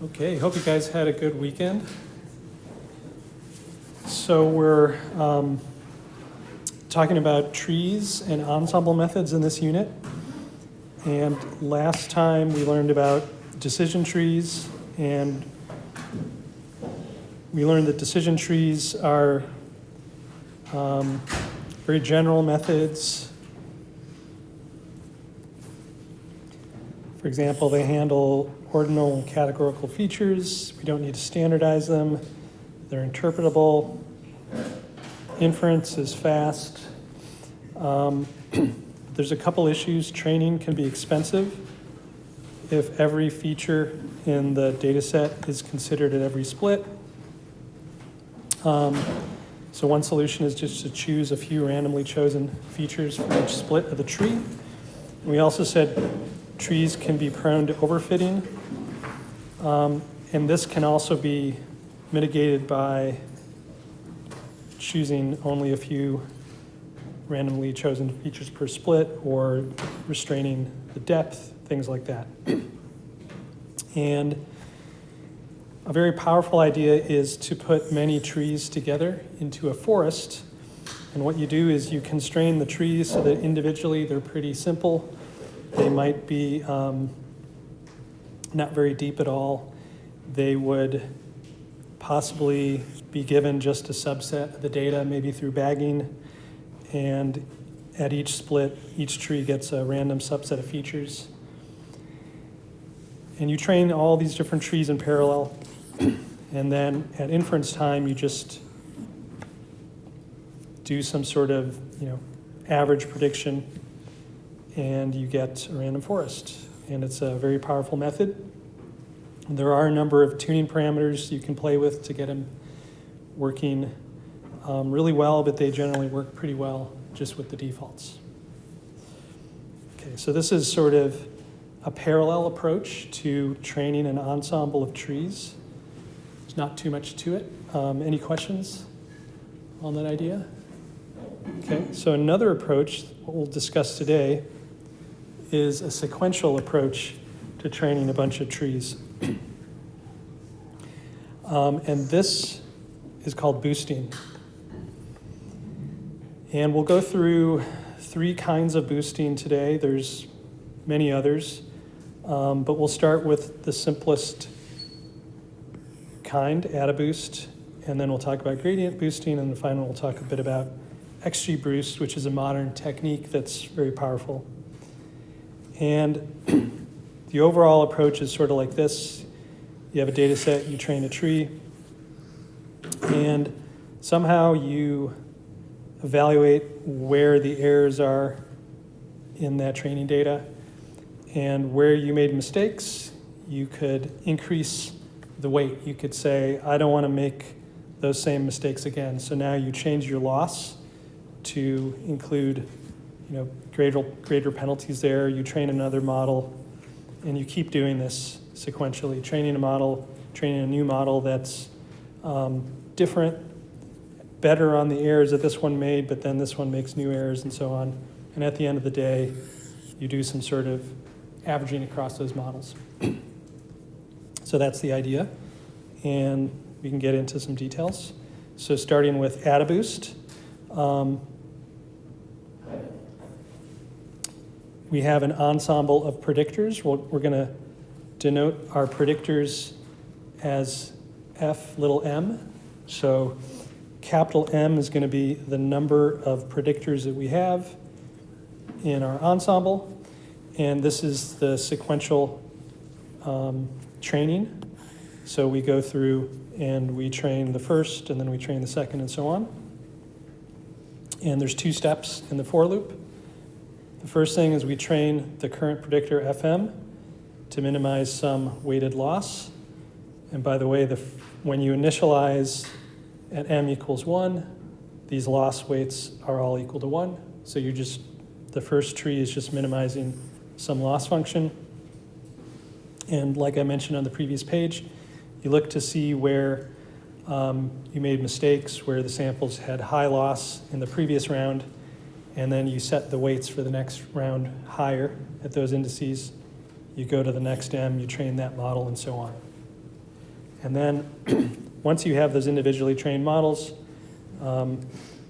Okay, hope you guys had a good weekend. So we're talking about trees and ensemble methods in this unit. And last time we learned about decision trees, and we learned that decision trees are very general methods. For example, they handle ordinal and categorical features. We don't need to standardize them. They're interpretable. Inference is fast. There's a couple issues. Training can be expensive if every feature in the data set is considered at every split. So one solution is just to choose a few randomly chosen features for each split of the tree. We also said trees can be prone to overfitting, and this can also be mitigated by choosing only a few randomly chosen features per split or restraining the depth, things like that. And a very powerful idea is to put many trees together into a forest. And what you do is you constrain the trees so that individually they're pretty simple. They might be not very deep at all. They would possibly be given just a subset of the data, maybe through bagging. And at each split, each tree gets a random subset of features. And you train all these different trees in parallel. And then at inference time, you just do some sort of, average prediction, and you get a random forest. And it's a very powerful method. There are a number of tuning parameters you can play with to get them working really well, but they generally work pretty well just with the defaults. Okay, so this is sort of a parallel approach to training an ensemble of trees. There's not too much to it. Any questions on that idea? Okay, so another approach, what we'll discuss today, is a sequential approach to training a bunch of trees. And this is called boosting. And we'll go through 3 kinds of boosting today. There's many others, but we'll start with the simplest kind, AdaBoost, and then we'll talk about gradient boosting, and then finally we'll talk a bit about XGBoost, which is a modern technique that's very powerful. And the overall approach is sort of like this. You have a data set, you train a tree, and somehow you evaluate where the errors are in that training data, and where you made mistakes, you could increase the weight. You could say, I don't want to make those same mistakes again. So now you change your loss to include greater penalties there. You train another model, and you keep doing this sequentially, training a new model that's different, better on the errors that this one made, but then this one makes new errors and so on. And at the end of the day, you do some sort of averaging across those models. So that's the idea, and we can get into some details. So starting with AdaBoost, we have an ensemble of predictors. We're going to denote our predictors as f(m). So capital M is going to be the number of predictors that we have in our ensemble. And this is the sequential training. So we go through and we train the first, and then we train the second, and so on. And there's 2 steps in the for loop. The first thing is we train the current predictor fm to minimize some weighted loss. And by the way, when you initialize at m equals 1, these loss weights are all equal to 1. So the first tree is just minimizing some loss function. And like I mentioned on the previous page, you look to see where you made mistakes, where the samples had high loss in the previous round, and then you set the weights for the next round higher at those indices. You go to the next M, you train that model, and so on. And then once you have those individually trained models,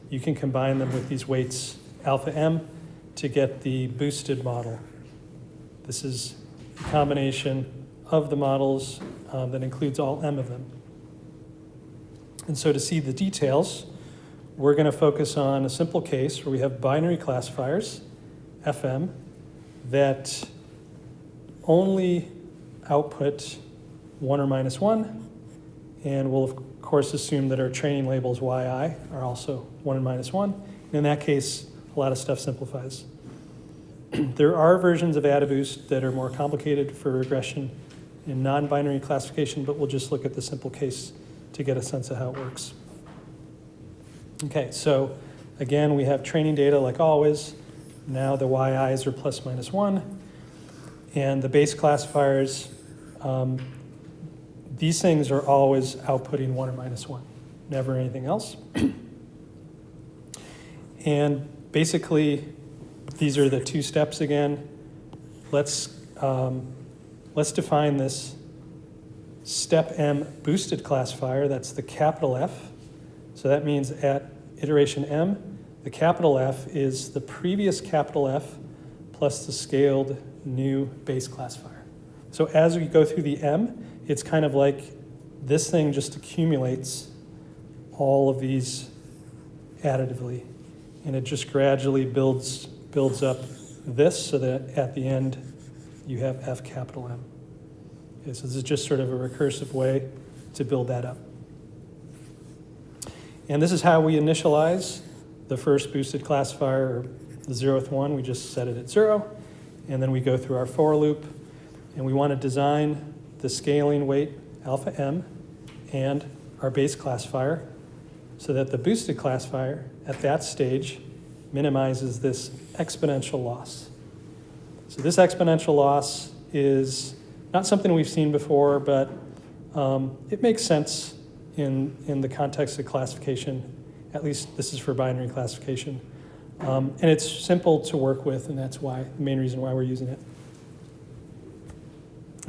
you can combine them with these weights alpha m to get the boosted model. This is a combination of the models that includes all m of them. And so to see the details, we're going to focus on a simple case where we have binary classifiers, FM, that only output 1 or minus 1, and we'll of course assume that our training labels yi are also 1 and minus 1. And in that case, a lot of stuff simplifies. There are versions of AdaBoost that are more complicated for regression in non-binary classification, but we'll just look at the simple case to get a sense of how it works. Okay, so again, we have training data like always. Now the yi's are plus minus 1. And the base classifiers, these things are always outputting 1 or minus 1, never anything else. And basically, these are the two steps again. Let's define this step M boosted classifier. That's the capital F. So that means at iteration M, the capital F is the previous capital F plus the scaled new base classifier. So as we go through the M, it's kind of like this thing just accumulates all of these additively, and it just gradually builds up this so that at the end you have F capital M. Okay, so this is just sort of a recursive way to build that up. And this is how we initialize the first boosted classifier, or the 0th one. We just set it at 0, and then we go through our for loop, and we want to design the scaling weight alpha m and our base classifier so that the boosted classifier at that stage minimizes this exponential loss. So this exponential loss is not something we've seen before, but it makes sense in the context of classification. At least this is for binary classification. And it's simple to work with, and that's why the main reason why we're using it.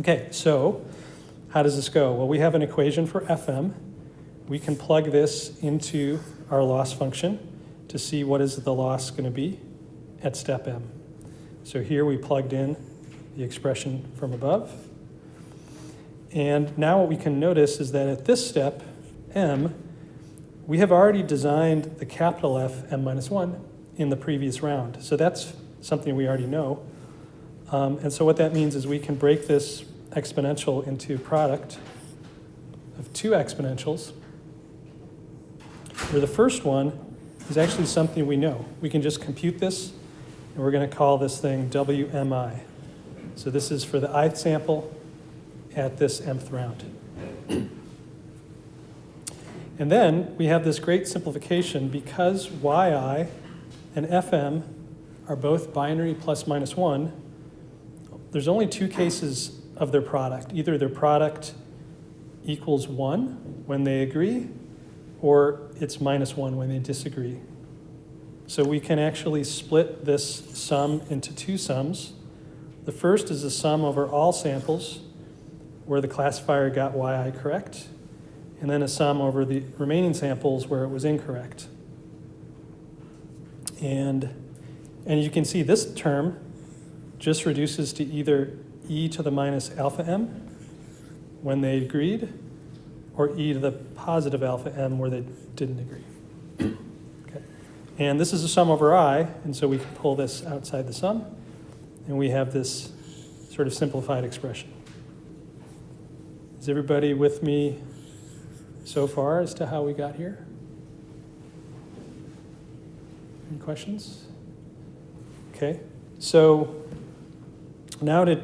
Okay, so how does this go? Well, we have an equation for FM. We can plug this into our loss function to see what is the loss going to be at step M. So here we plugged in the expression from above. And now what we can notice is that at this step, M, we have already designed the capital F M minus 1 in the previous round. So that's something we already know. And so what that means is we can break this exponential into a product of two exponentials, where the first one is actually something we know. We can just compute this, and we're going to call this thing WMI. So this is for the ith sample at this mth round. And then we have this great simplification because yi and fm are both binary plus minus 1. There's only two cases of their product. Either their product equals 1 when they agree, or it's minus 1 when they disagree. So we can actually split this sum into two sums. The first is the sum over all samples where the classifier got yi correct, and then a sum over the remaining samples where it was incorrect. And you can see this term just reduces to either e to the minus alpha m when they agreed, or e to the positive alpha m where they didn't agree. Okay. And this is a sum over I, and so we can pull this outside the sum, and we have this sort of simplified expression. Is everybody with me so far as to how we got here? Any questions? Okay, so now to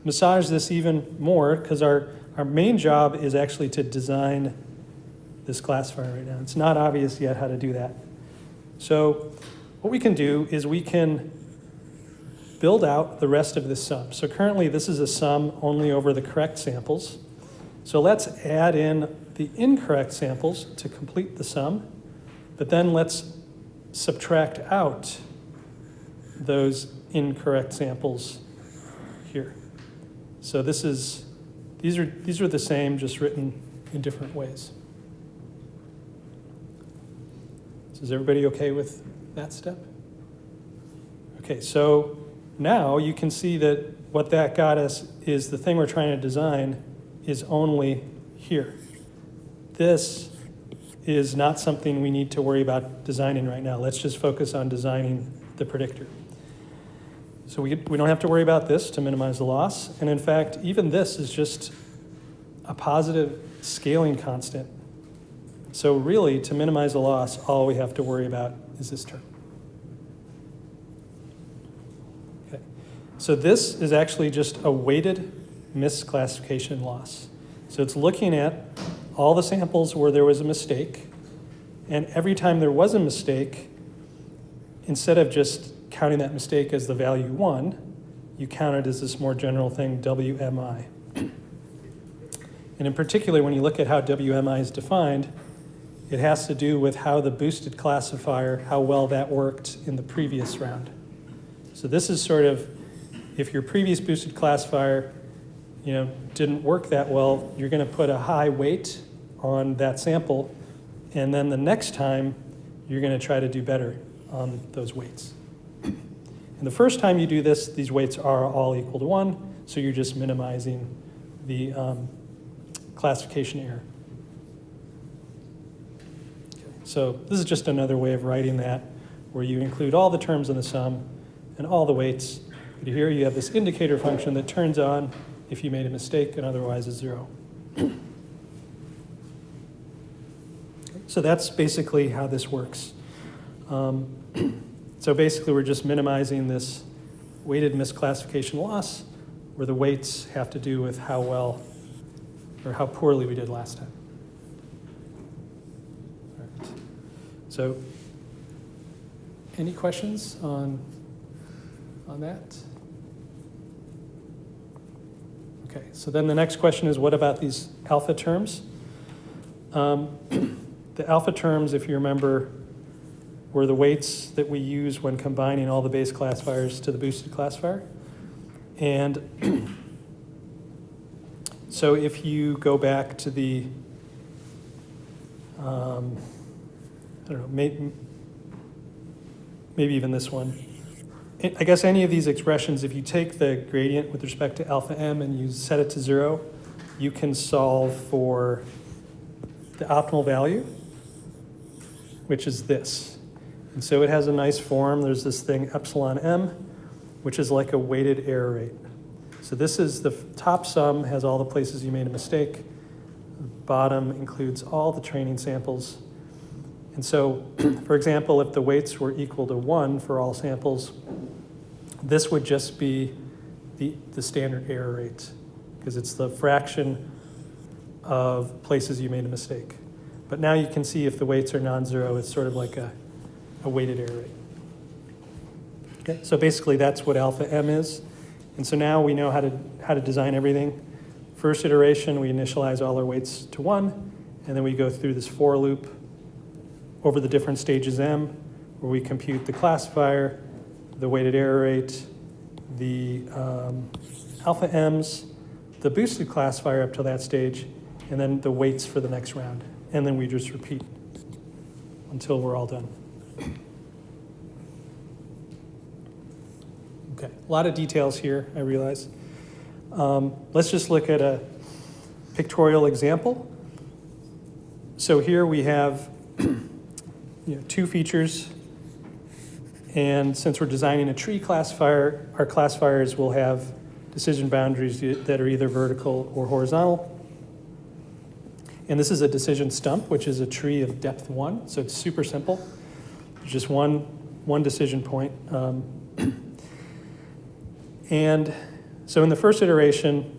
massage this even more, because our main job is actually to design this classifier right now. It's not obvious yet how to do that. So what we can do is we can build out the rest of this sum. So currently this is a sum only over the correct samples. So let's add in the incorrect samples to complete the sum, but then let's subtract out those incorrect samples here. So these are the same, just written in different ways. So is everybody okay with that step? Okay, so now you can see that what that got us is the thing we're trying to design is only here. This is not something we need to worry about designing right now. Let's just focus on designing the predictor. So we don't have to worry about this to minimize the loss. And in fact, even this is just a positive scaling constant. So really, to minimize the loss, all we have to worry about is this term. Okay. So this is actually just a weighted misclassification loss. So it's looking at all the samples where there was a mistake, and every time there was a mistake, instead of just counting that mistake as the value 1, you count it as this more general thing, WMI. And in particular, when you look at how WMI is defined, it has to do with how the boosted classifier, how well that worked in the previous round. So this is sort of, if your previous boosted classifier didn't work that well, you're going to put a high weight on that sample, and then the next time, you're going to try to do better on those weights. And the first time you do this, these weights are all equal to 1, so you're just minimizing the classification error. Okay. So this is just another way of writing that, where you include all the terms in the sum and all the weights. But here you have this indicator function that turns on if you made a mistake, and otherwise is 0. So that's basically how this works. So basically, we're just minimizing this weighted misclassification loss, where the weights have to do with how well or how poorly we did last time. All right. So any questions on that? Okay, so then the next question is, what about these alpha terms? The alpha terms, if you remember, were the weights that we use when combining all the base classifiers to the boosted classifier. And so if you go back to the, maybe even this one. I guess any of these expressions, if you take the gradient with respect to alpha m and you set it to 0, you can solve for the optimal value, which is this. And so it has a nice form. There's this thing epsilon m, which is like a weighted error rate. So this is the top sum, has all the places you made a mistake. The bottom includes all the training samples. And so, for example, if the weights were equal to 1 for all samples, this would just be the standard error rate, because it's the fraction of places you made a mistake. But now you can see if the weights are non-zero, it's sort of like a weighted error rate. Okay, so basically that's what alpha m is. And so now we know how to design everything. First iteration, we initialize all our weights to 1, and then we go through this for loop over the different stages m, where we compute the classifier, the weighted error rate, the alpha m's, the boosted classifier up to that stage, and then the weights for the next round. And then we just repeat until we're all done. Okay, a lot of details here, I realize. Let's just look at a pictorial example. So here we have two features, and since we're designing a tree classifier, our classifiers will have decision boundaries that are either vertical or horizontal. And this is a decision stump, which is a tree of depth 1, so it's super simple. There's just one decision point. And so in the first iteration,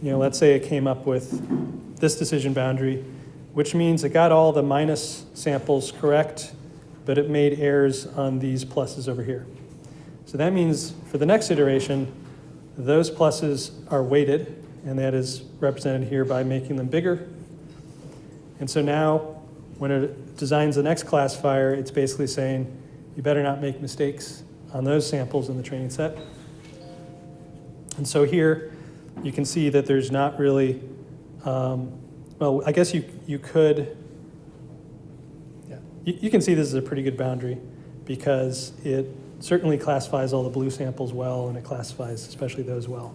let's say it came up with this decision boundary, which means it got all the minus samples correct, but it made errors on these pluses over here. So that means for the next iteration, those pluses are weighted, and that is represented here by making them bigger. And so now, when it designs the next classifier, it's basically saying, you better not make mistakes on those samples in the training set. And so here, you can see that there's not really well, I guess you could, yeah, you can see this is a pretty good boundary because it certainly classifies all the blue samples well, and it classifies especially those well.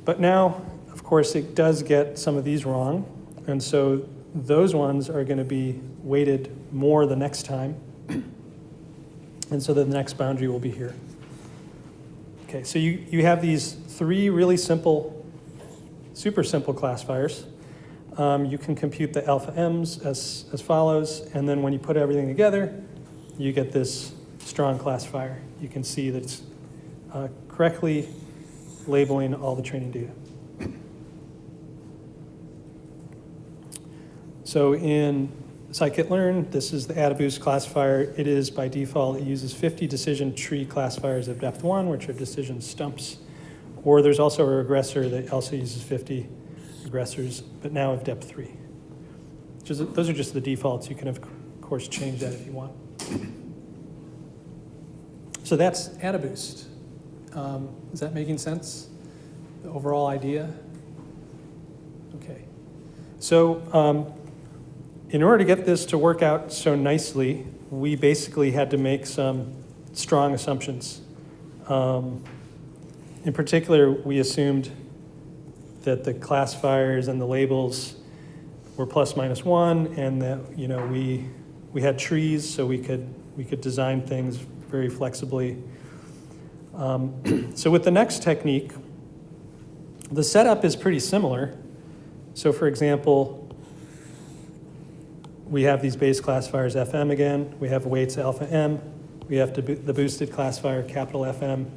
But now, of course, it does get some of these wrong, and so those ones are going to be weighted more the next time, and so the next boundary will be here. Okay, so you have these three really simple, super simple classifiers. You can compute the alpha m's as follows, and then when you put everything together, you get this strong classifier. You can see that it's correctly labeling all the training data. So in scikit-learn, this is the AdaBoost classifier. It is, by default, it uses 50 decision tree classifiers of depth 1, which are decision stumps. Or there's also a regressor that also uses 50 regressors, but now of depth 3. Those are just the defaults. You can, of course, change that if you want. So that's AdaBoost. Is that making sense? The overall idea? Okay. So in order to get this to work out so nicely, we basically had to make some strong assumptions. In particular, we assumed that the classifiers and the labels were plus minus 1, and that we had trees, so we could design things very flexibly. So with the next technique, the setup is pretty similar. So for example, we have these base classifiers FM again. We have weights alpha M. We have the boosted classifier capital FM.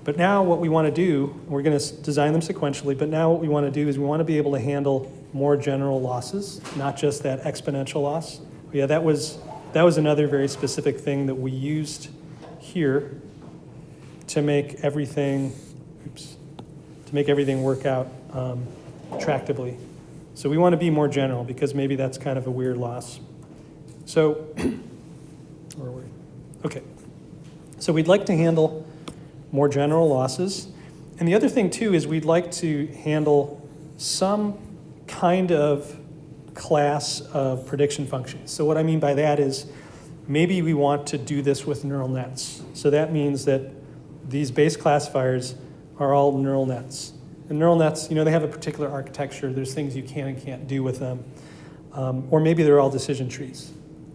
But now what we want to do, we're going to design them sequentially, but now what we want to do is we want to be able to handle more general losses, not just that exponential loss. Yeah, that was another very specific thing that we used here to make everything, work out tractably. So we want to be more general because maybe that's kind of a weird loss. So, okay. So we'd like to handle more general losses. And the other thing too is we'd like to handle some kind of class of prediction functions. So what I mean by that is maybe we want to do this with neural nets. So that means that these base classifiers are all neural nets. And neural nets, they have a particular architecture. There's things you can and can't do with them. Or maybe they're all decision trees.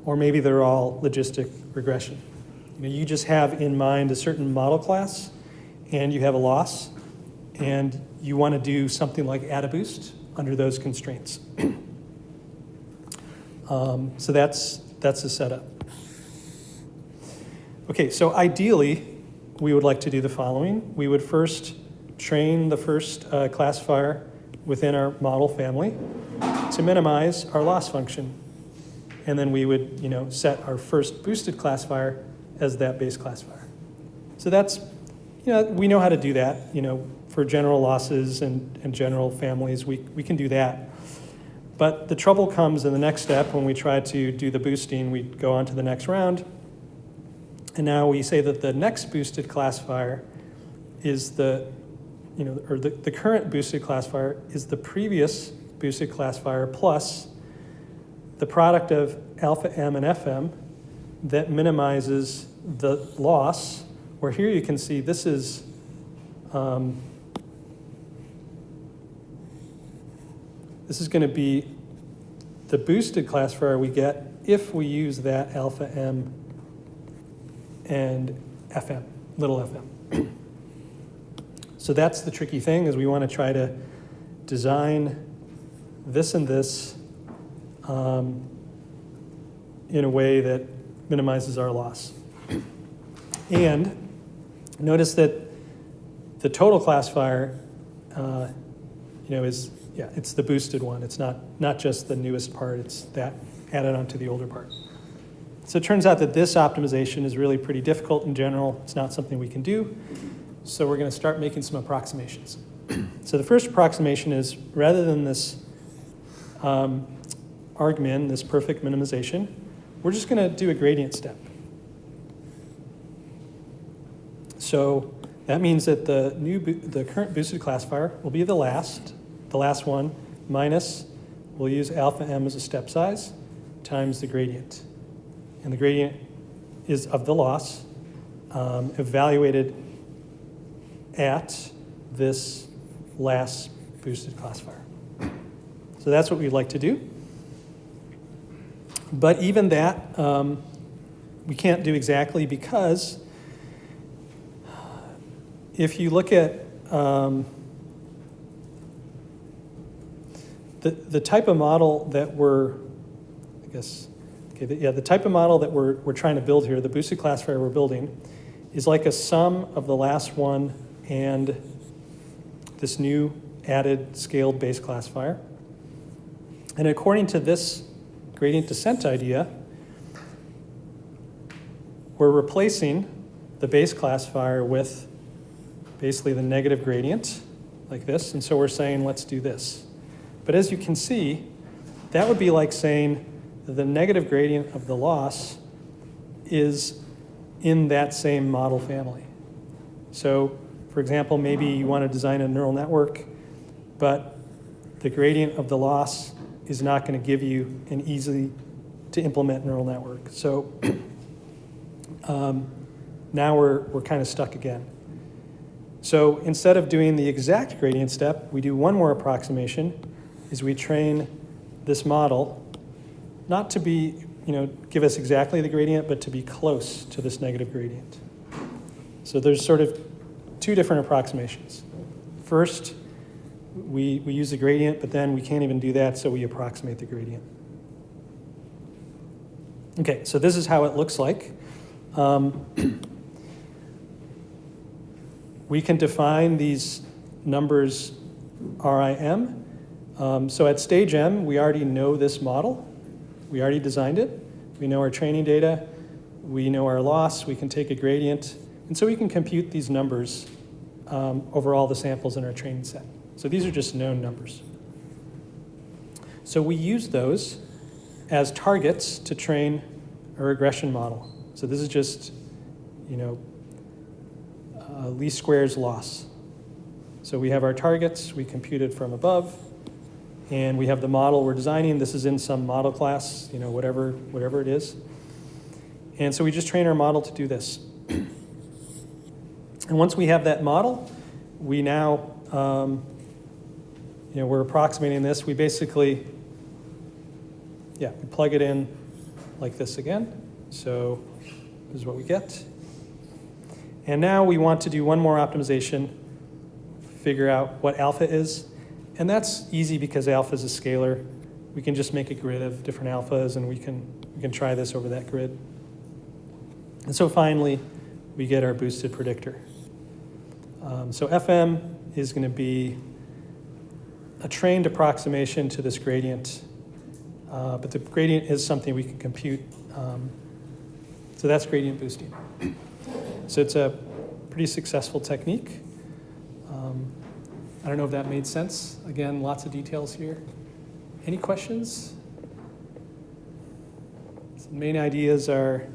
Or maybe they're all logistic regression. You just have in mind a certain model class, and you have a loss, and you want to do something like AdaBoost under those constraints. So that's the setup. Okay, so ideally, we would like to do the following. We would first train the first classifier within our model family to minimize our loss function. And then we would, set our first boosted classifier as that base classifier. So that's, we know how to do that, for general losses and general families, we can do that. But the trouble comes in the next step when we try to do the boosting. We go on to the next round, and now we say that the next boosted classifier is the current boosted classifier is the previous boosted classifier plus the product of alpha M and FM that minimizes the loss, where here you can see this is going to be the boosted classifier we get if we use that alpha M and FM, little fm. So that's the tricky thing, is we want to try to design this and this in a way that minimizes our loss. And notice that the total classifier, it's the boosted one. It's not just the newest part, it's that added onto the older part. So it turns out that this optimization is really pretty difficult in general. It's not something we can do. So we're going to start making some approximations. So the first approximation is, rather than this argmin, this perfect minimization, we're just going to do a gradient step. So that means that the current boosted classifier will be the last one, minus we'll use alpha m as a step size times the gradient. And the gradient is of the loss evaluated at this last boosted classifier. So that's what we'd like to do. But even that, we can't do exactly, because if you look at the type of model that the type of model that we're trying to build here, the boosted classifier we're building, is like a sum of the last one and this new added scaled base classifier. And according to this gradient descent idea, we're replacing the base classifier with basically the negative gradient, like this. And so we're saying, let's do this. But as you can see, that would be like saying the negative gradient of the loss is in that same model family. So, for example, maybe you want to design a neural network, but the gradient of the loss is not going to give you an easy to implement neural network. So now we're kind of stuck again. So instead of doing the exact gradient step, we do one more approximation, is we train this model not to be, give us exactly the gradient, but to be close to this negative gradient. So there's sort of two different approximations. First, we use the gradient, but then we can't even do that, so we approximate the gradient. Okay, so this is how it looks like. We can define these numbers RIM. So at stage M, we already know this model. We already designed it. We know our training data. We know our loss. We can take a gradient. And so we can compute these numbers over all the samples in our training set. So these are just known numbers. So we use those as targets to train a regression model. So this is just, least squares loss. So we have our targets, we computed from above, and we have the model we're designing. This is in some model class, whatever it is. And so we just train our model to do this. And once we have that model, we now, we're approximating this. We basically, we plug it in like this again. So this is what we get. And now we want to do one more optimization, figure out what alpha is. And that's easy because alpha is a scalar. We can just make a grid of different alphas, and we can try this over that grid. And so finally, we get our boosted predictor. So FM is going to be a trained approximation to this gradient, but the gradient is something we can compute. So that's gradient boosting. So it's a pretty successful technique. I don't know if that made sense. Again, lots of details here. Any questions? So the main ideas are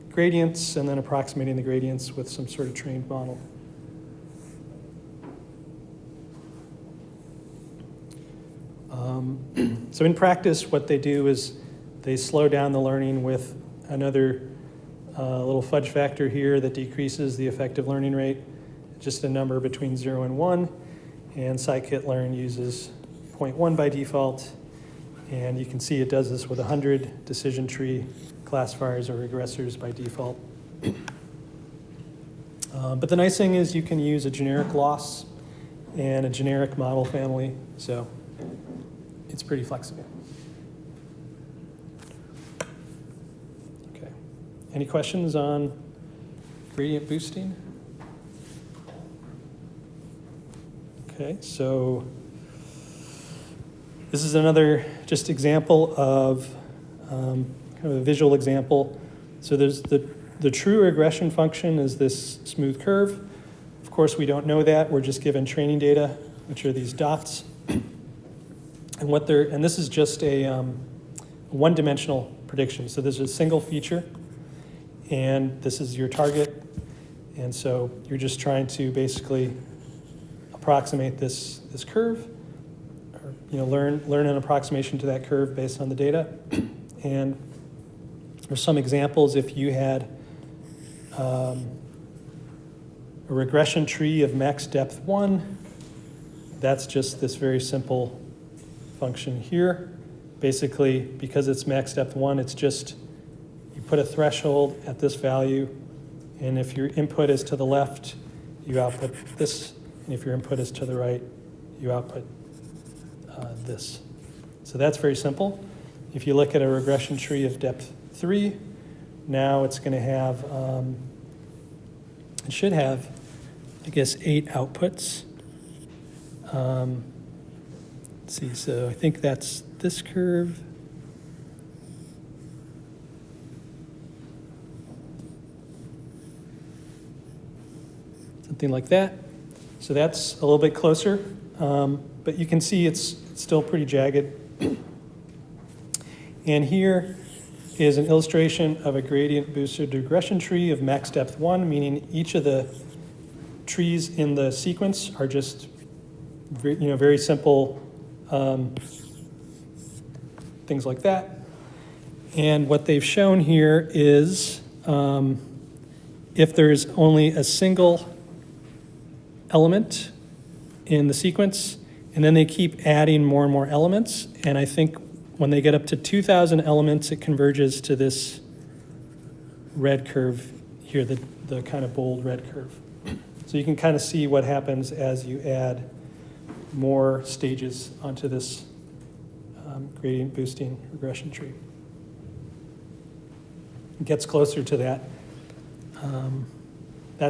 gradients and then approximating the gradients with some sort of trained model. So in practice, what they do is they slow down the learning with another little fudge factor here that decreases the effective learning rate, just a number between 0 and 1. And scikit-learn uses 0.1 by default. And you can see it does this with 100 decision tree classifiers or regressors by default. But the nice thing is you can use a generic loss and a generic model family. So it's pretty flexible. Okay. Any questions on gradient boosting? Okay, so this is another just example of kind of a visual example. So there's the true regression function is this smooth curve. Of course, we don't know that. We're just given training data, which are these dots. And this is just a one-dimensional prediction. So there's a single feature, and this is your target. And so you're just trying to basically approximate this curve, or learn an approximation to that curve based on the data. And there's some examples. If you had a regression tree of max depth 1, that's just this very simple function here. Basically, because it's max depth 1, it's just you put a threshold at this value, and if your input is to the left, you output this, and if your input is to the right, you output this. So that's very simple. If you look at a regression tree of depth 3, now it's going to have, it should have, I guess, 8 outputs. Let's see, so I think that's this curve. Something like that. So that's a little bit closer, but you can see it's still pretty jagged. And here is an illustration of a gradient boosted regression tree of max depth 1, meaning each of the trees in the sequence are just very simple things like that. And what they've shown here is if there's only a single element in the sequence, and then they keep adding more and more elements, and I think when they get up to 2,000 elements, it converges to this red curve here, the kind of bold red curve. So you can kind of see what happens as you add more stages onto this gradient boosting regression tree. It gets closer to that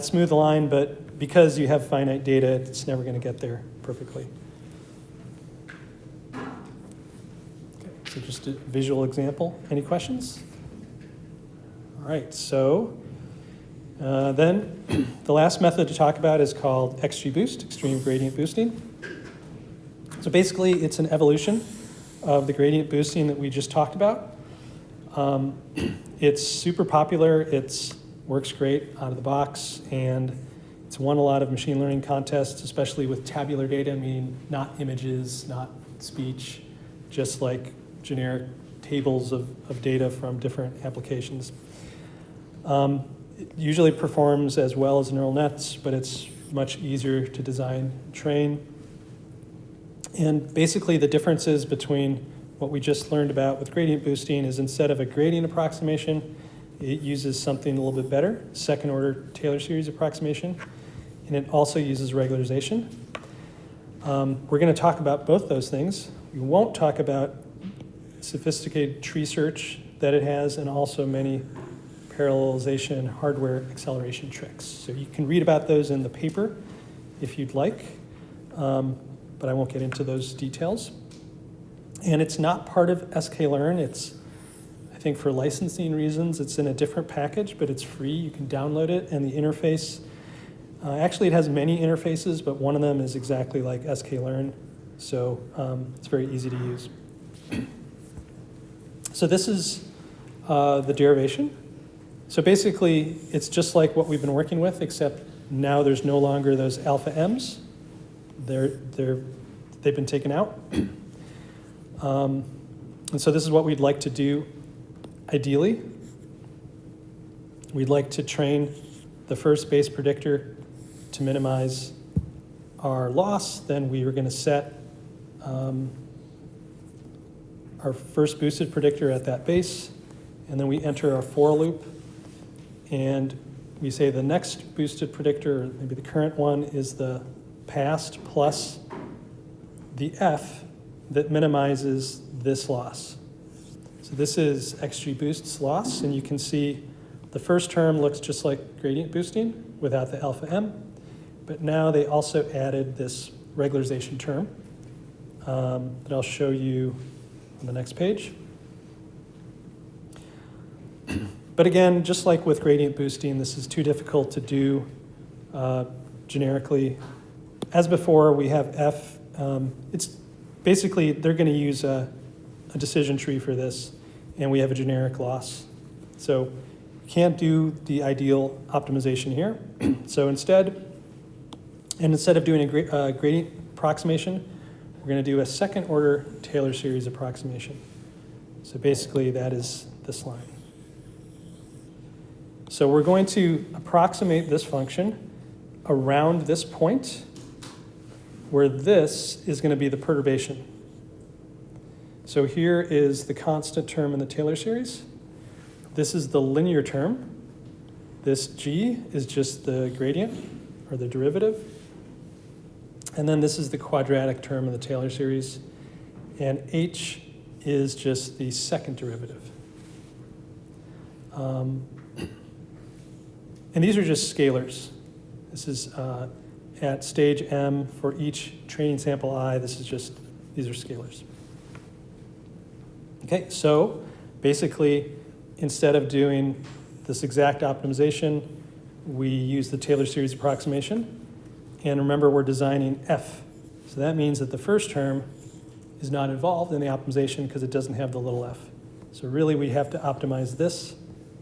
smooth line, but because you have finite data, it's never going to get there perfectly. Okay, so just a visual example. Any questions? All right, so then the last method to talk about is called XGBoost, extreme gradient boosting. So basically, it's an evolution of the gradient boosting that we just talked about. It's super popular. It works great out of the box, and it's won a lot of machine learning contests, especially with tabular data, meaning not images, not speech, just like generic tables of data from different applications. It usually performs as well as neural nets, but it's much easier to design and train. And basically the differences between what we just learned about with gradient boosting is instead of a gradient approximation, it uses something a little bit better, second order Taylor series approximation, and it also uses regularization. We're going to talk about both those things. We won't talk about sophisticated tree search that it has, and also many parallelization hardware acceleration tricks. So you can read about those in the paper if you'd like, but I won't get into those details. And it's not part of sklearn. It's, I think for licensing reasons, it's in a different package, but it's free. You can download it, and the interface, actually it has many interfaces, but one of them is exactly like sklearn, so it's very easy to use. So this is the derivation. So basically, it's just like what we've been working with, except now there's no longer those alpha m's. They've been taken out. And so this is what we'd like to do ideally. We'd like to train the first base predictor to minimize our loss. Then we were going to set our first boosted predictor at that base, and then we enter our for loop, and we say the next boosted predictor, or maybe the current one, is the past plus the f that minimizes this loss. So this is XGBoost's loss, and you can see the first term looks just like gradient boosting without the alpha m, but now they also added this regularization term that I'll show you on the next page. But again, just like with gradient boosting, this is too difficult to do generically. As before, we have f. It's basically, they're going to use a decision tree for this, and we have a generic loss. So you can't do the ideal optimization here. So instead of doing a gradient approximation, we're going to do a second order Taylor series approximation. So basically that is this line. So we're going to approximate this function around this point where this is going to be the perturbation. So here is the constant term in the Taylor series. This is the linear term. This g is just the gradient or the derivative. And then this is the quadratic term in the Taylor series. And h is just the second derivative. And these are just scalars. This is at stage m for each training sample I. These are scalars. Okay, so basically, instead of doing this exact optimization, we use the Taylor series approximation. And remember, we're designing f. So that means that the first term is not involved in the optimization because it doesn't have the little f. So really, we have to optimize this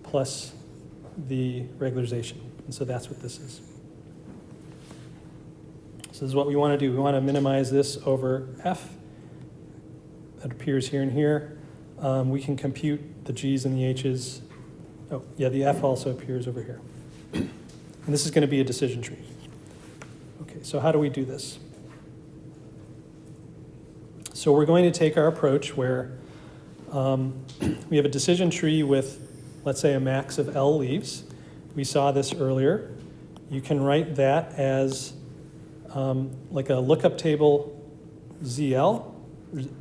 plus the regularization. And so that's what this is. So this is what we want to do. We want to minimize this over f. That appears here and here. We can compute the g's and the h's. Oh, yeah, the f also appears over here. And this is going to be a decision tree. Okay, so how do we do this? So we're going to take our approach where we have a decision tree with, let's say, a max of L leaves. We saw this earlier. You can write that as like a lookup table ZL.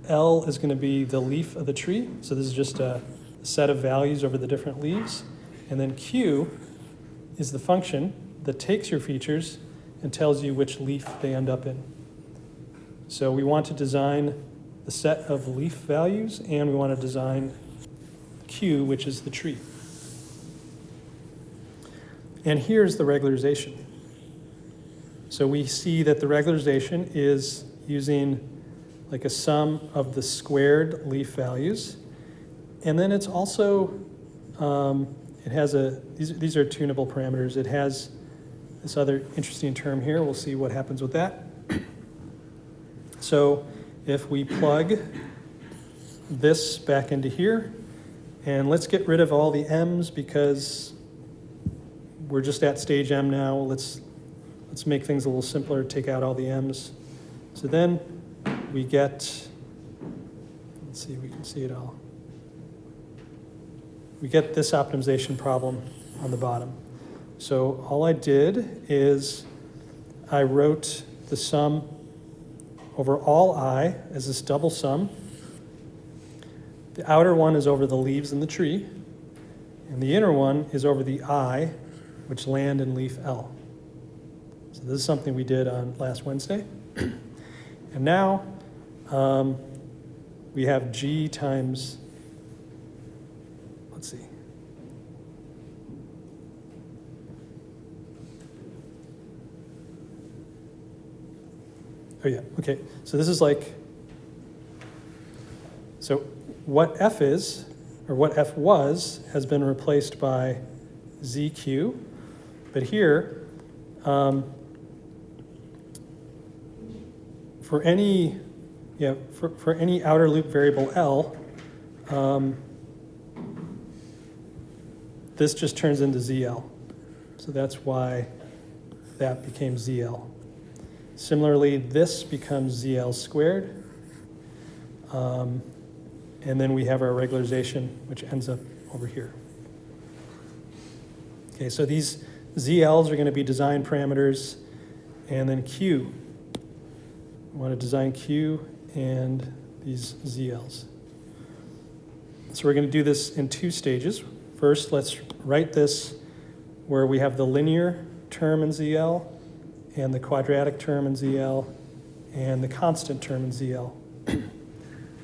L is going to be the leaf of the tree. So this is just a set of values over the different leaves. And then Q is the function that takes your features and tells you which leaf they end up in. So we want to design the set of leaf values, and we want to design Q, which is the tree. And here's the regularization. So we see that the regularization is using like a sum of the squared leaf values. And then it's also, it has these are tunable parameters. It has this other interesting term here. We'll see what happens with that. So if we plug this back into here, and let's get rid of all the m's because we're just at stage m now. Let's make things a little simpler, take out all the m's. So then we get, let's see if we can see it all. We get this optimization problem on the bottom. So all I did is I wrote the sum over all I as this double sum. The outer one is over the leaves in the tree, and the inner one is over the I, which land in leaf L. So this is something we did on last Wednesday. And now we have G times, let's see. Oh yeah, okay. So this is like, so what F is, or what F was, has been replaced by ZQ. But here, for any outer loop variable L, this just turns into ZL. So that's why that became ZL. Similarly, this becomes ZL squared. And then we have our regularization, which ends up over here. Okay, so these ZLs are going to be design parameters, and then Q. We want to design Q and these ZLs. So we're going to do this in two stages. First, let's write this where we have the linear term in ZL and the quadratic term in ZL and the constant term in ZL.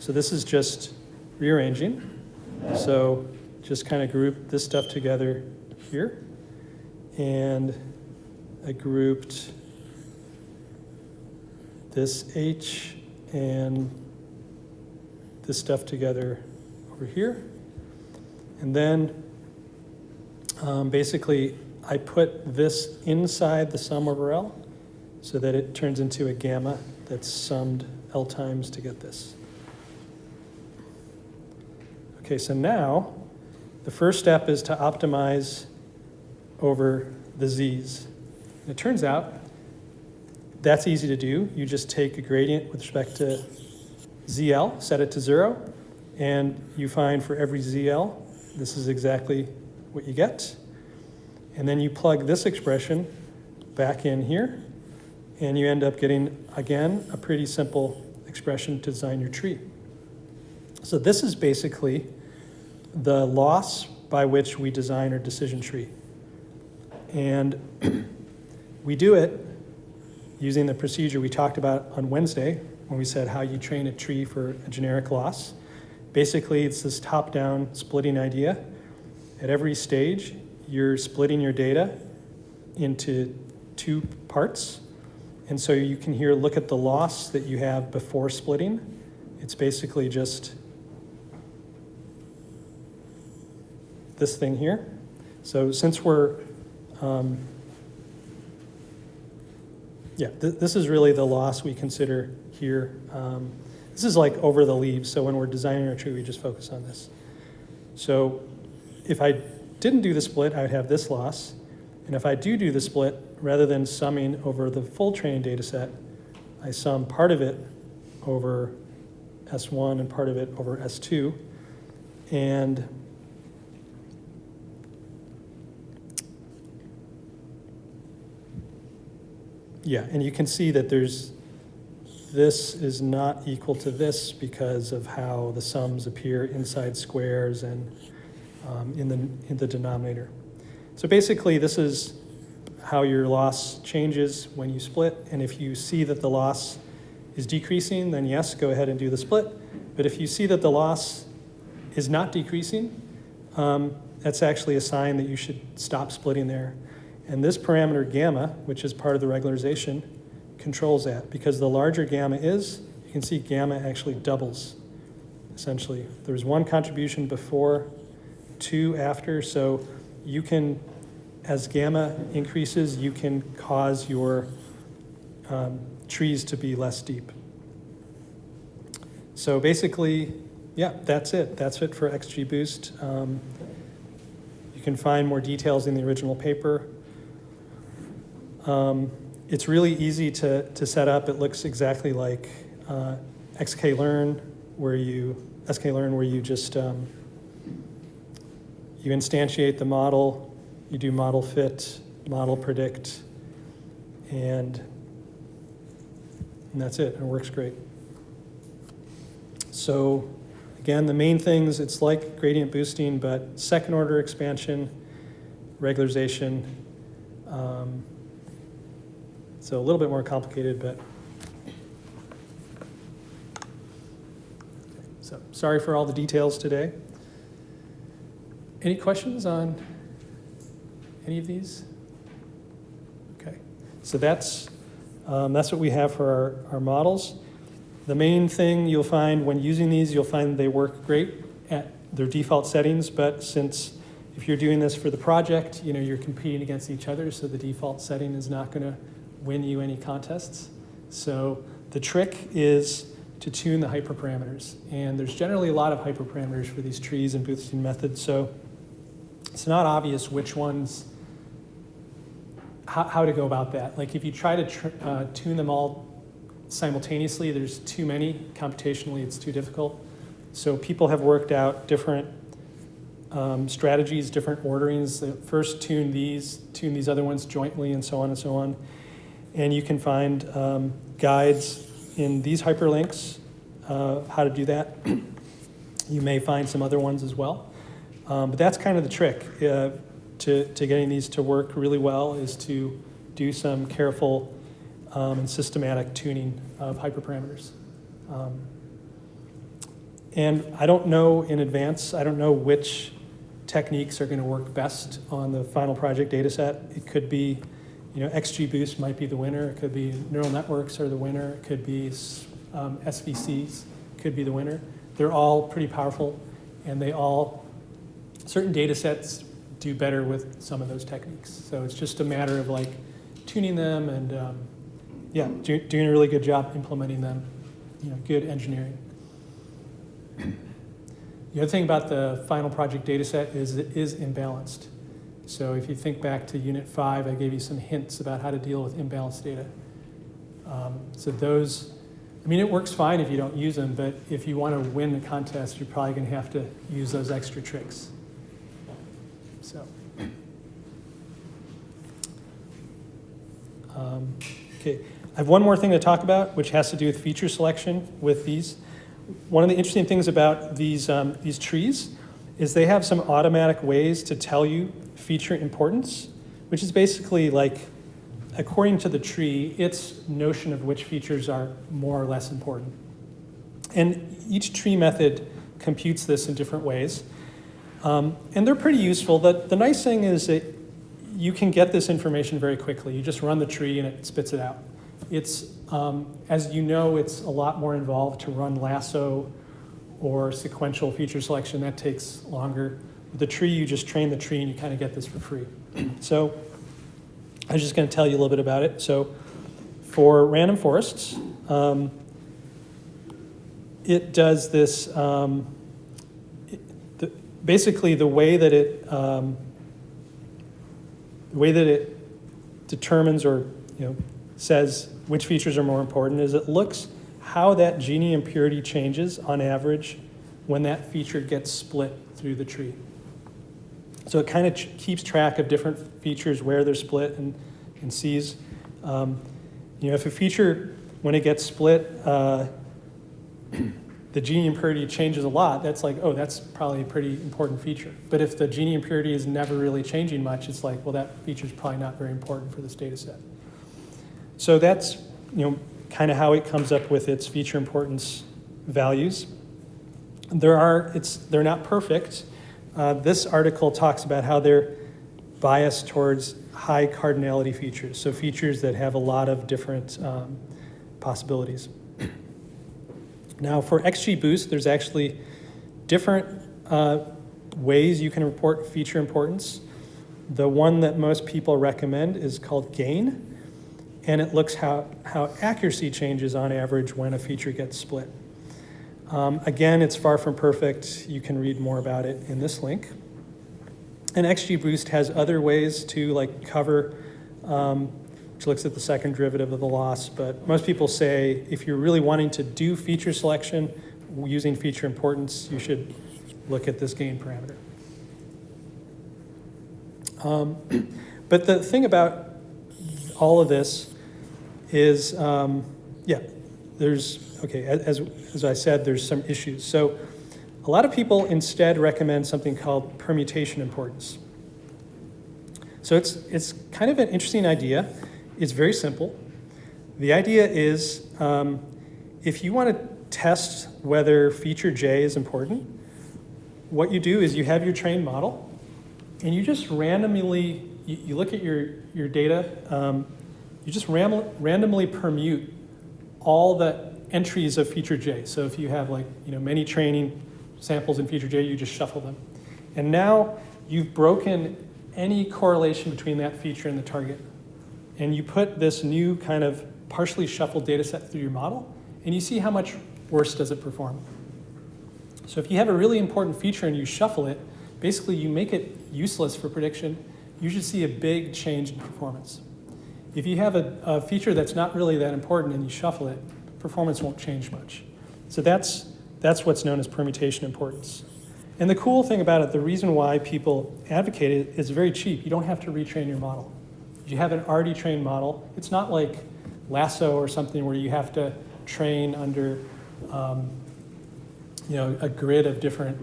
So this is just rearranging. So just kind of group this stuff together here. And I grouped this H and this stuff together over here. And then basically I put this inside the sum over L so that it turns into a gamma that's summed L times to get this. Okay, so now the first step is to optimize over the z's. And it turns out that's easy to do. You just take a gradient with respect to ZL, set it to 0, and you find for every ZL, this is exactly what you get. And then you plug this expression back in here, and you end up getting, again, a pretty simple expression to design your tree. So this is basically the loss by which we design our decision tree. And we do it using the procedure we talked about on Wednesday when we said how you train a tree for a generic loss. Basically, it's this top-down splitting idea. At every stage, you're splitting your data into two parts. And so you can here look at the loss that you have before splitting. It's basically just this thing here. So since we're, this is really the loss we consider here. This is like over the leaves, so when we're designing our tree, we just focus on this. So if I didn't do the split, I would have this loss. And if I do the split, rather than summing over the full training data set, I sum part of it over S1 and part of it over S2. And yeah, and you can see that this is not equal to this because of how the sums appear inside squares and in the denominator. So basically, this is how your loss changes when you split. And if you see that the loss is decreasing, then yes, go ahead and do the split. But if you see that the loss is not decreasing, that's actually a sign that you should stop splitting there. And this parameter gamma, which is part of the regularization, controls that. Because the larger gamma is, you can see gamma actually doubles, essentially. There's one contribution before, two after, so you can, as gamma increases, you can cause your trees to be less deep. So basically, yeah, that's it. That's it for XGBoost. You can find more details in the original paper. It's really easy to set up. It looks exactly like sklearn, where you just you instantiate the model, you do model fit, model predict, and that's it. It works great. So again, the main things, it's like gradient boosting, but second order expansion, regularization. So a little bit more complicated, but so sorry for all the details today. Any questions on any of these? Okay, so that's what we have for our models. The main thing you'll find when using these, you'll find they work great at their default settings, but since if you're doing this for the project, you're competing against each other, so the default setting is not going to win you any contests. So the trick is to tune the hyperparameters. And there's generally a lot of hyperparameters for these trees and boosting methods, so it's not obvious which ones, how to go about that. Like if you try to tune them all simultaneously, there's too many. Computationally, it's too difficult. So people have worked out different strategies, different orderings. First tune these other ones jointly, and so on and so on. And you can find guides in these hyperlinks how to do that. You may find some other ones as well. But that's kind of the trick to getting these to work really well, is to do some careful and systematic tuning of hyperparameters. And I don't know in advance, I don't know which techniques are going to work best on the final project data set. It could be, XGBoost might be the winner. It could be neural networks are the winner. It could be SVCs could be the winner. They're all pretty powerful, and certain data sets do better with some of those techniques. So it's just a matter of tuning them yeah, doing a really good job implementing them, good engineering. The other thing about the final project data set is it is imbalanced. So if you think back to Unit 5, I gave you some hints about how to deal with imbalanced data. So those, it works fine if you don't use them, but if you want to win the contest, you're probably going to have to use those extra tricks. So, okay. I have one more thing to talk about, which has to do with feature selection with these. One of the interesting things about these trees is they have some automatic ways to tell you feature importance, which is basically like, according to the tree, its notion of which features are more or less important. And each tree method computes this in different ways. And they're pretty useful. The nice thing is that you can get this information very quickly. You just run the tree and it spits it out. It's, as you know, it's a lot more involved to run lasso or sequential feature selection. That takes longer. With the tree, you just train the tree and you kind of get this for free. So I was just going to tell you a little bit about it. So for random forests, it does this, basically the way that it determines or says which features are more important is it looks how that Gini impurity changes on average when that feature gets split through the tree. So it kind of keeps track of different features where they're split and sees, if a feature, when it gets split, the Gini impurity changes a lot, that's like, oh, that's probably a pretty important feature. But if the Gini impurity is never really changing much, it's like, well, that feature is probably not very important for this data set. So that's, kind of how it comes up with its feature importance values. They're not perfect. This article talks about how they're biased towards high cardinality features, so features that have a lot of different possibilities. Now, for XGBoost, there's actually different ways you can report feature importance. The one that most people recommend is called GAIN, and it looks how accuracy changes on average when a feature gets split. Again, it's far from perfect. You can read more about it in this link. And XGBoost has other ways to cover, which looks at the second derivative of the loss, but most people say if you're really wanting to do feature selection using feature importance, you should look at this GAIN parameter. But the thing about all of this is, as I said, there's some issues. So a lot of people instead recommend something called permutation importance. So it's kind of an interesting idea. It's very simple. The idea is if you want to test whether feature J is important, what you do is you have your trained model, and you just randomly, you look at your data, you just randomly permute all the entries of feature J. So if you have many training samples in feature J, you just shuffle them. And now you've broken any correlation between that feature and the target. And you put this new kind of partially shuffled data set through your model, and you see how much worse does it perform. So if you have a really important feature and you shuffle it, basically you make it useless for prediction, you should see a big change in performance. If you have a feature that's not really that important and you shuffle it, performance won't change much. So that's what's known as permutation importance. And the cool thing about it, the reason why people advocate it, is very cheap. You don't have to retrain your model. If you have an already trained model, it's not like Lasso or something where you have to train under a grid of different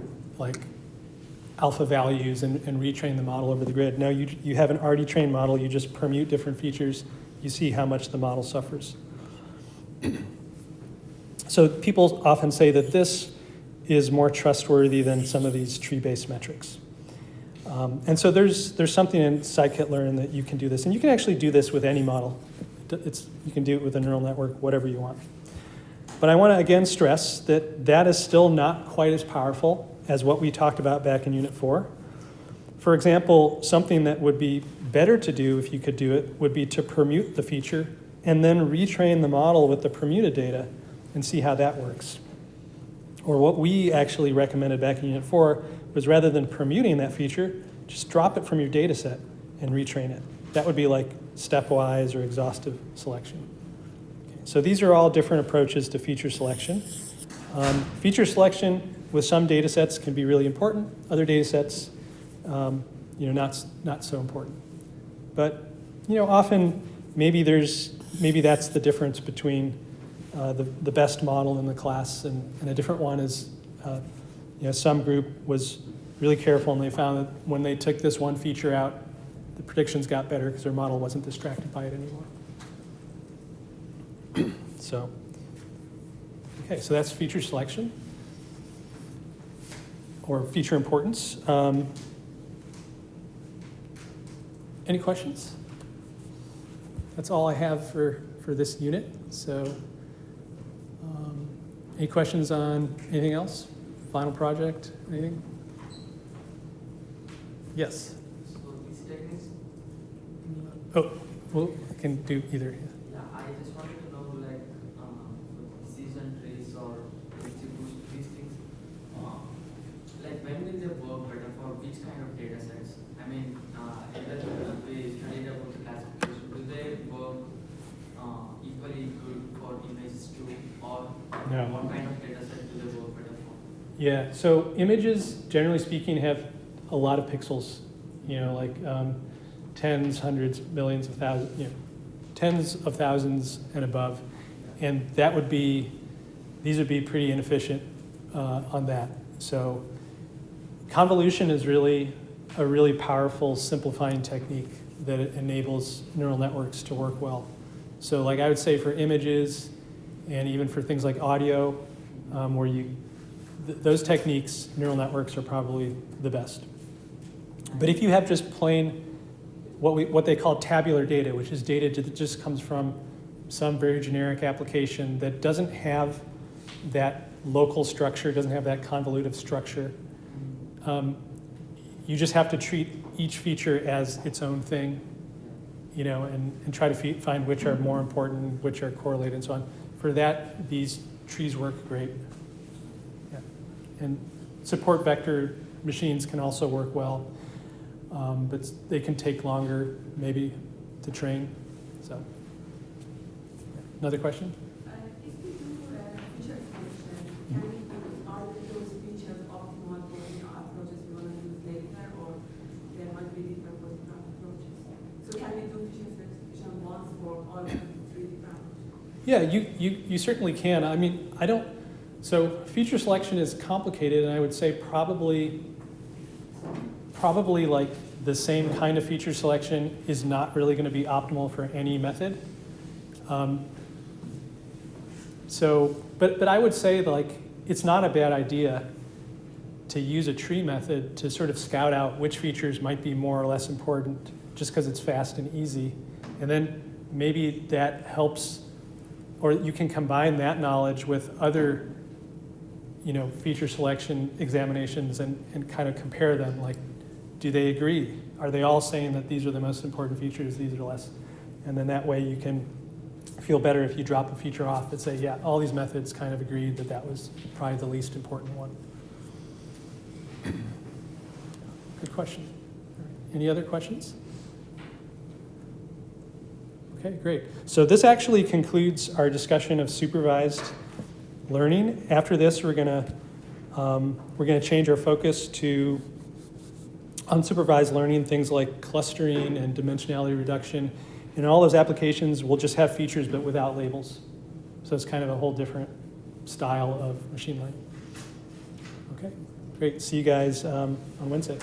alpha values and retrain the model over the grid. No, you have an already trained model, you just permute different features, you see how much the model suffers. So people often say that this is more trustworthy than some of these tree-based metrics. And so there's something in scikit-learn that you can do this, and you can actually do this with any model. You can do it with a neural network, whatever you want. But I want to again stress that that is still not quite as powerful as what we talked about back in Unit 4. For example, something that would be better to do if you could do it would be to permute the feature and then retrain the model with the Permuta data and see how that works. Or what we actually recommended back in Unit 4 was rather than permuting that feature, just drop it from your data set and retrain it. That would be like stepwise or exhaustive selection. Okay, so these are all different approaches to feature selection. Feature selection with some data sets can be really important. Other data sets, not so important. But often maybe that's the difference between the best model in the class and a different one is some group was really careful and they found that when they took this one feature out, the predictions got better because their model wasn't distracted by it anymore. So that's feature selection or feature importance. Any questions? That's all I have for this unit. So any questions on anything else? Final project, anything? Yes? So these techniques? Oh, well, I can do either. Yeah, I just wanted to know, like, decision trees or distribution, these things, like when will they work better for which kind of data sets? I mean, we studied about the classification. Do they work equally good for images too, or No. what kind of data set do they work better for? Yeah, so images, generally speaking, have a lot of pixels, like tens, hundreds, millions of thousands, tens of thousands and above. And these would be pretty inefficient on that. So convolution is really a really powerful simplifying technique that enables neural networks to work well. So like I would say for images and even for things like audio, where those techniques, neural networks are probably the best. But if you have just plain what they call tabular data, which is data that just comes from some very generic application that doesn't have that local structure, doesn't have that convolutive structure, you just have to treat each feature as its own thing, and try to find which are more important, which are correlated, and so on. For that, these trees work great. Yeah. And support vector machines can also work well, but they can take longer, maybe, to train. So, another question? If we do feature selection, can we use all of those features optimal for the approaches we want to use later, or there might be different approaches? So can we do feature selection once for all of the three different approaches? Yeah, you certainly can. I mean, so feature selection is complicated, and I would say probably like the same kind of feature selection is not really going to be optimal for any method. But I would say like it's not a bad idea to use a tree method to sort of scout out which features might be more or less important just because it's fast and easy. And then maybe that helps, or you can combine that knowledge with other feature selection examinations and kind of compare them. Like, do they agree? Are they all saying that these are the most important features, these are less? And then that way you can feel better if you drop a feature off and say, yeah, all these methods kind of agreed that that was probably the least important one. Good question. Any other questions? Okay, great. So this actually concludes our discussion of supervised learning. After this, we're gonna change our focus to unsupervised learning, things like clustering and dimensionality reduction. In all those applications, we'll just have features but without labels. So it's kind of a whole different style of machine learning. Okay, great. See you guys on Wednesday.